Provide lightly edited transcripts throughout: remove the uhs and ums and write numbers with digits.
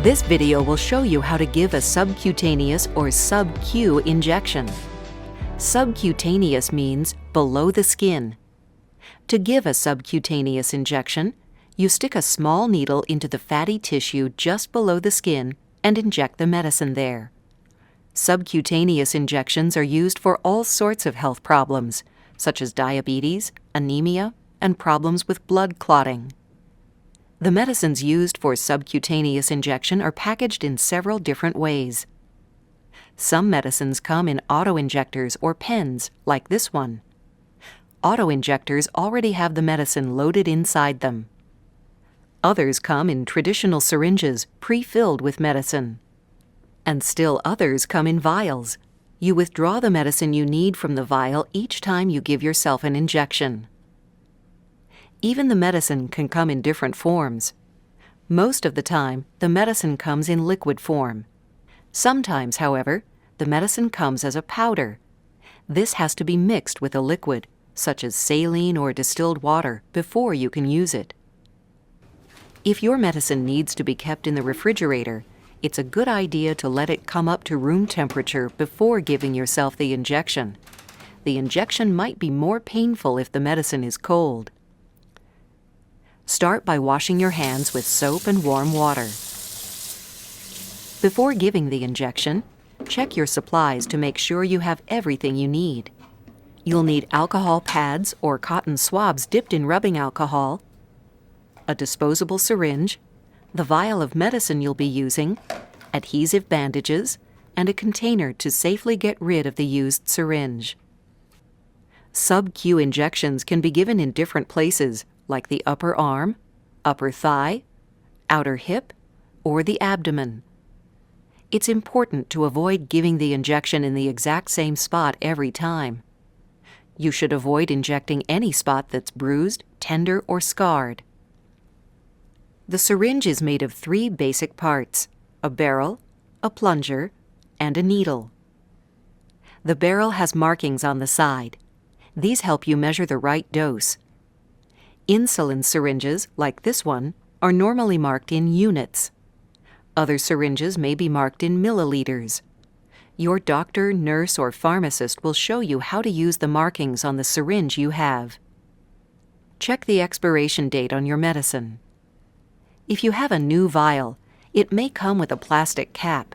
This video will show you how to give a subcutaneous or sub-Q injection. Subcutaneous means below the skin. To give a subcutaneous injection, you stick a small needle into the fatty tissue just below the skin and inject the medicine there. Subcutaneous injections are used for all sorts of health problems, such as diabetes, anemia, and problems with blood clotting. The medicines used for subcutaneous injection are packaged in several different ways. Some medicines come in auto-injectors or pens, like this one. Auto-injectors already have the medicine loaded inside them. Others come in traditional syringes, pre-filled with medicine. And still others come in vials. You withdraw the medicine you need from the vial each time you give yourself an injection. Even the medicine can come in different forms. Most of the time, the medicine comes in liquid form. Sometimes, however, the medicine comes as a powder. This has to be mixed with a liquid, such as saline or distilled water, before you can use it. If your medicine needs to be kept in the refrigerator, it's a good idea to let it come up to room temperature before giving yourself the injection. The injection might be more painful if the medicine is cold. Start by washing your hands with soap and warm water. Before giving the injection, check your supplies to make sure you have everything you need. You'll need alcohol pads or cotton swabs dipped in rubbing alcohol, a disposable syringe, the vial of medicine you'll be using, adhesive bandages, and a container to safely get rid of the used syringe. Sub-Q injections can be given in different places, like the upper arm, upper thigh, outer hip, or the abdomen. It's important to avoid giving the injection in the exact same spot every time. You should avoid injecting any spot that's bruised, tender, or scarred. The syringe is made of 3 basic parts: a barrel, a plunger, and a needle. The barrel has markings on the side. These help you measure the right dose. Insulin syringes, like this one, are normally marked in units. Other syringes may be marked in milliliters. Your doctor, nurse, or pharmacist will show you how to use the markings on the syringe you have. Check the expiration date on your medicine. If you have a new vial, it may come with a plastic cap.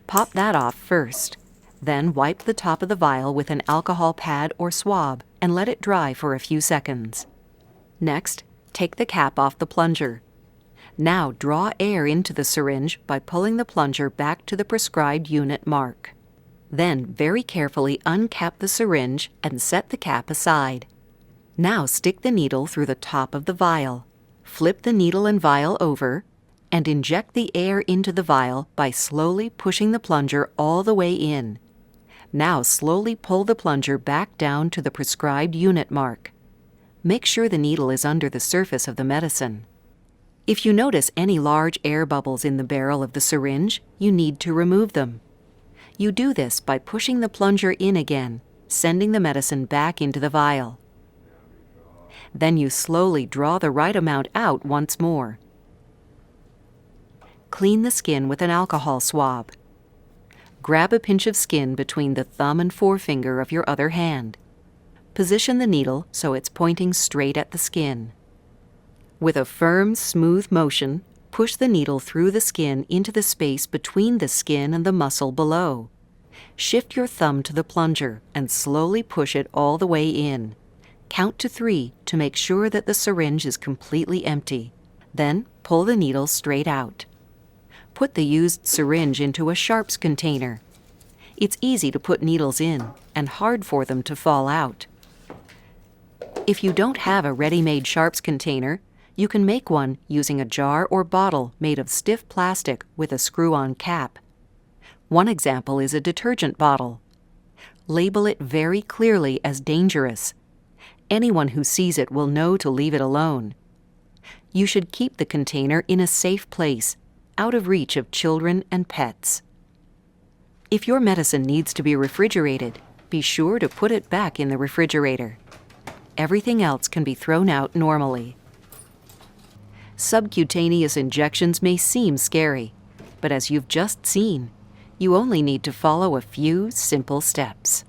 Pop that off first. Then wipe the top of the vial with an alcohol pad or swab and let it dry for a few seconds. Next, take the cap off the plunger. Now draw air into the syringe by pulling the plunger back to the prescribed unit mark. Then very carefully uncap the syringe and set the cap aside. Now stick the needle through the top of the vial. Flip the needle and vial over and inject the air into the vial by slowly pushing the plunger all the way in. Now slowly pull the plunger back down to the prescribed unit mark. Make sure the needle is under the surface of the medicine. If you notice any large air bubbles in the barrel of the syringe, you need to remove them. You do this by pushing the plunger in again, sending the medicine back into the vial. Then you slowly draw the right amount out once more. Clean the skin with an alcohol swab. Grab a pinch of skin between the thumb and forefinger of your other hand. Position the needle so it's pointing straight at the skin. With a firm, smooth motion, push the needle through the skin into the space between the skin and the muscle below. Shift your thumb to the plunger and slowly push it all the way in. Count to 3 to make sure that the syringe is completely empty. Then pull the needle straight out. Put the used syringe into a sharps container. It's easy to put needles in and hard for them to fall out. If you don't have a ready-made sharps container, you can make one using a jar or bottle made of stiff plastic with a screw-on cap. One example is a detergent bottle. Label it very clearly as dangerous. Anyone who sees it will know to leave it alone. You should keep the container in a safe place, out of reach of children and pets. If your medicine needs to be refrigerated, be sure to put it back in the refrigerator. Everything else can be thrown out normally. Subcutaneous injections may seem scary. But as you've just seen, you only need to follow a few simple steps.